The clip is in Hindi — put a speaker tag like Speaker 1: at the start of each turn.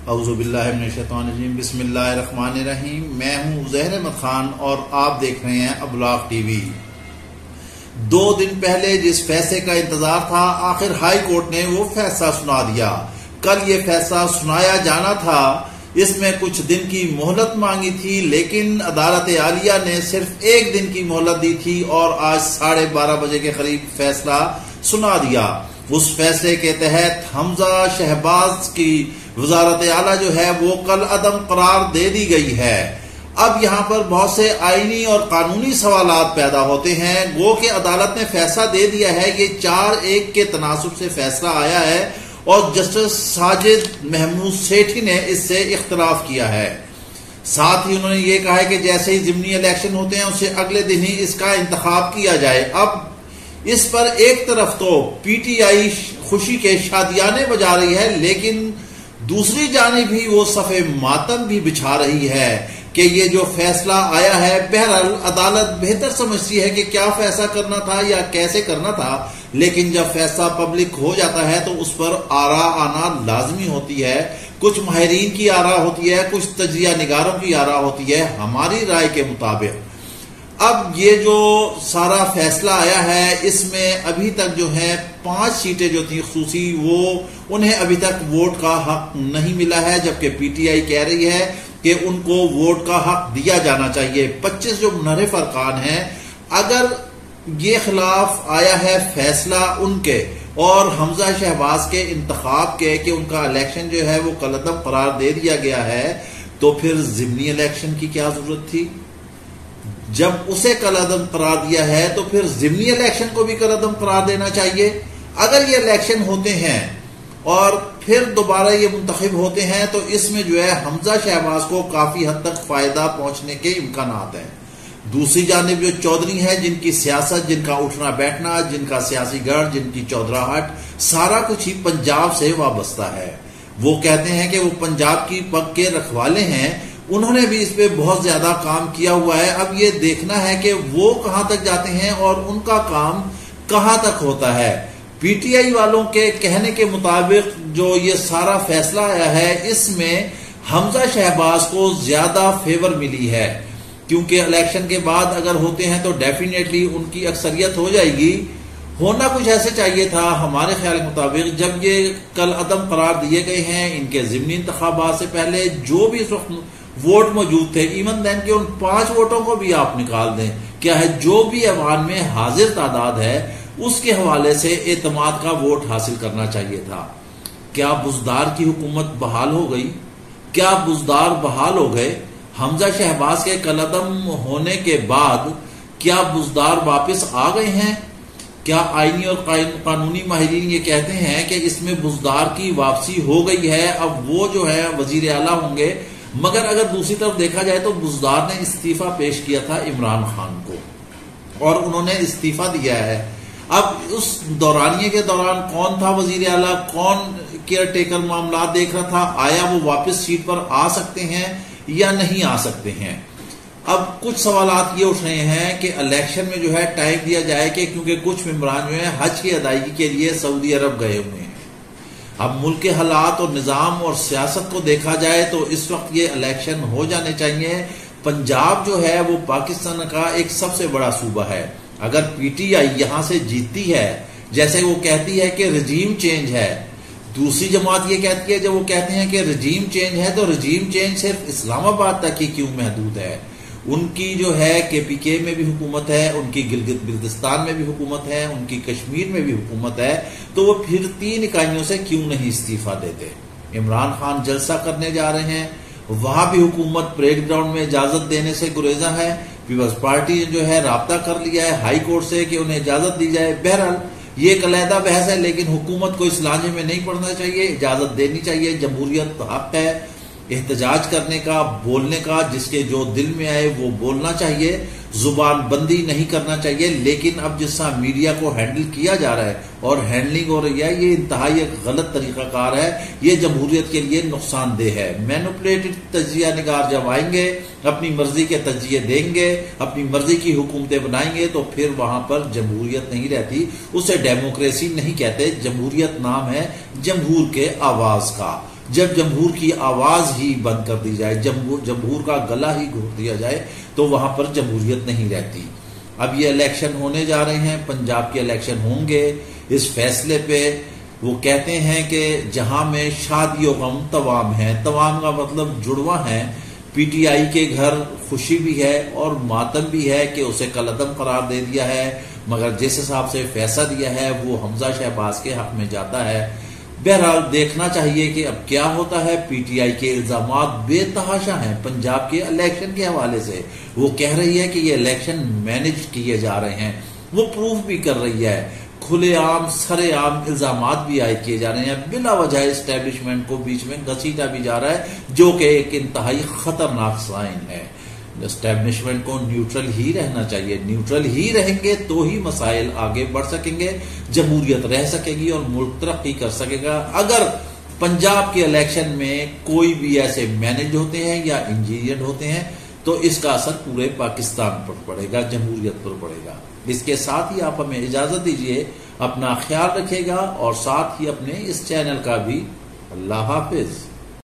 Speaker 1: औज़ुबिल्लाहिमिनश्शैतानिर्रजीम बिस्मिल्लाहिर्रहमानिर्रहीम। मैं हूं ज़हर अहमद खान और आप देख रहे हैं अब्लाग टीवी। 2 दिन पहले जिस फैसले का इंतजार था, आखिर हाई कोर्ट ने वो फैसला सुना दिया। कल ये फैसला सुनाया जाना था। इसमें कुछ दिन की मोहलत मांगी थी, लेकिन अदालत आलिया ने सिर्फ 1 दिन की मोहलत दी थी और आज 12:30 बजे के करीब फैसला सुना दिया। उस फैसले के तहत हमजा शहबाज की वजारत आला जो है वो कल अदम करार दे दी गई है। अब यहाँ पर बहुत से आईनी और कानूनी सवालात पैदा होते हैं। गो कि अदालत ने फैसला दे दिया है, ये 4-1 के तनासुब से फैसला आया है और जस्टिस साजिद महमूद सेठी ने इससे इख्तलाफ किया है। साथ ही उन्होंने ये कहा है कि जैसे ही जिमनी इलेक्शन होते हैं उससे अगले दिन ही इसका इंतखाब किया जाए। अब इस पर एक तरफ तो पीटीआई खुशी के शादियाने बजा रही है, लेकिन दूसरी जानिब भी वो सफ़े मातम भी बिछा रही है कि ये जो फैसला आया है, बहरहाल अदालत बेहतर समझती है कि क्या फैसला करना था या कैसे करना था, लेकिन जब फैसला पब्लिक हो जाता है तो उस पर आरा आना लाजमी होती है। कुछ माहिरीन की आरा होती है, कुछ तजिया निगारों की आरा होती है। हमारी राय के मुताबिक अब ये जो सारा फैसला आया है, इसमें अभी तक जो है 5 सीटें जो थी खुसूसी, वो उन्हें अभी तक वोट का हक नहीं मिला है, जबकि पीटीआई कह रही है कि उनको वोट का हक दिया जाना चाहिए। 25 जो मुनहरिफ अरकान हैं, अगर ये खिलाफ आया है फैसला उनके और हमजा शहबाज के इंतखाब के कि उनका इलेक्शन जो है वो कलअदम करार दे दिया गया है, तो फिर जिमनी इलेक्शन की क्या जरूरत थी? जब उसे कलअदम करार दिया है तो फिर जिमनी इलेक्शन को भी कलअदम करार देना चाहिए। अगर ये इलेक्शन होते हैं और फिर दोबारा ये मुंतखब होते हैं तो इसमें जो है हमजा शहबाज को काफी हद तक फायदा पहुंचने के इम्कानात हैं। दूसरी जानिब जो चौधरी हैं, जिनकी सियासत, जिनका उठना बैठना, जिनका सियासी गढ़, जिनकी चौधराहट, सारा कुछ ही पंजाब से वाबस्ता है। वो कहते हैं कि वो पंजाब की पग के रखवाले हैं। उन्होंने भी इस पे बहुत ज्यादा काम किया हुआ है। अब ये देखना है कि वो कहां तक जाते हैं और उनका काम कहां तक होता है। पीटीआई वालों के कहने के मुताबिक जो ये सारा फैसला आया है, इसमें हमजा शहबाज को ज्यादा फेवर मिली है, क्योंकि इलेक्शन के बाद अगर होते हैं तो डेफिनेटली उनकी अक्सरियत हो जाएगी। होना कुछ ऐसे चाहिए था हमारे ख्याल के मुताबिक। जब ये कल अदम करार दिए गए हैं, इनके जिमनी इंतखाबात से पहले जो भी इस वक्त वोट मौजूद थे, इवन देन के उन 5 वोटों को भी आप निकाल दें, क्या है जो भी ऐवान में हाजिर तादाद है उसके हवाले से एतमाद का वोट हासिल करना चाहिए था। क्या बुजदार की हुकूमत बहाल हो गई? क्या बुजदार बहाल हो गए? हमजा शहबाज के कलअदम होने के बाद क्या बुजदार वापस आ गए हैं? क्या आईनी और कानूनी माहिरीन ये कहते हैं कि इसमें बुजदार की वापसी हो गई है, अब वो जो है वजीर आला होंगे? मगर अगर दूसरी तरफ देखा जाए तो बुजदार ने इस्तीफा पेश किया था इमरान खान को और उन्होंने इस्तीफा दिया है। अब उस दौरानिये के दौरान कौन था वजीर आला, कौन केयर टेकर मामला देख रहा था, आया वो वापस सीट पर आ सकते हैं या नहीं आ सकते हैं? अब कुछ सवालात ये उठ रहे हैं कि इलेक्शन में जो है टाइम दिया जाए, कि क्योंकि कुछ मेंबरान जो है हज की अदायगी के लिए सऊदी अरब गए हुए हैं। अब मुल्क के हालात और निजाम और सियासत को देखा जाए तो इस वक्त ये इलेक्शन हो जाने चाहिए। पंजाब जो है वो पाकिस्तान का एक सबसे बड़ा सूबा है। अगर पीटीआई यहां से जीतती है, जैसे वो कहती है कि रजीम चेंज है, दूसरी जमात ये कहती है, जब वो कहते हैं कि रजीम चेंज है, तो रजीम चेंज सिर्फ इस्लामाबाद तक ही क्यों महदूद है? उनकी जो है केपीके में भी हुकूमत है, उनकी गिलगित बिल्तिस्तान में भी हुकूमत है, उनकी कश्मीर में भी हुकूमत है, तो वो फिर 3 इकाइयों से क्यों नहीं इस्तीफा देते? इमरान खान जलसा करने जा रहे हैं, वहां भी हुकूमत परेड ग्राउंड में इजाजत देने से गुरेजा है। पीपल्स पार्टी जो है राब्ता कर लिया है हाई कोर्ट से कि उन्हें इजाजत दी जाए। बहरहाल ये एक अलहदा बहस है, लेकिन हुकूमत को इस लांझे में नहीं पड़ना चाहिए, इजाजत देनी चाहिए। जमहूरियत हक है एहतजाज करने का, बोलने का, जिसके जो दिल में आए वो बोलना चाहिए, जुबान बंदी नहीं करना चाहिए। लेकिन अब जिस तरह मीडिया को हैंडल किया जा रहा है और हैंडलिंग हो रही है, ये इंतहाई एक गलत तरीकाकार है, ये जमहूरियत के लिए नुकसानदेह है। मैनिपुलेटेड तजिया निगार जब आएंगे, अपनी मर्जी के तजिए देंगे, अपनी मर्जी की हुकूमतें बनाएंगे, तो फिर वहां पर जमहूरियत नहीं रहती, उसे डेमोक्रेसी नहीं कहते। जमहूरियत नाम है जमहूर के आवाज का। जब जमहूर की आवाज ही बंद कर दी जाए, जमहूर का गला ही घोट दिया जाए, तो वहां पर जमहूरियत नहीं रहती। अब ये इलेक्शन होने जा रहे हैं, पंजाब के इलेक्शन होंगे। इस फैसले पे वो कहते हैं कि जहां में शादियों गम तवाम है, तवाम का मतलब जुड़वा है। पीटीआई के घर खुशी भी है और मातम भी है कि उसे कलअदम करार दे दिया है, मगर जिस हिसाब से फैसला दिया है वो हमजा शहबाज के हक में जाता है। बहरहाल देखना चाहिए कि अब क्या होता है। पीटीआई के इल्जामात बेतहाशा हैं पंजाब के इलेक्शन के हवाले से। वो कह रही है कि ये इलेक्शन मैनेज किए जा रहे हैं, वो प्रूफ भी कर रही है। खुलेआम सरेआम इल्जामात भी आयद किए जा रहे हैं, बिला वजह एस्टेब्लिशमेंट को बीच में घसीटा भी जा रहा है, जो कि एक इंतहाई खतरनाक साइन है। एस्टेब्लिशमेंट को न्यूट्रल ही रहना चाहिए, न्यूट्रल ही रहेंगे तो ही मसाइल आगे बढ़ सकेंगे, जमहूरियत रह सकेगी और मुल्क तरक्की कर सकेगा। अगर पंजाब के इलेक्शन में कोई भी ऐसे मैनेज होते हैं या इंजीनियर होते हैं तो इसका असर पूरे पाकिस्तान पर पड़ेगा, जमहूरियत पर पड़ेगा। इसके साथ ही आप हमें इजाजत दीजिए, अपना ख्याल रखिएगा और साथ ही अपने इस चैनल का भी। अल्लाह हाफिज।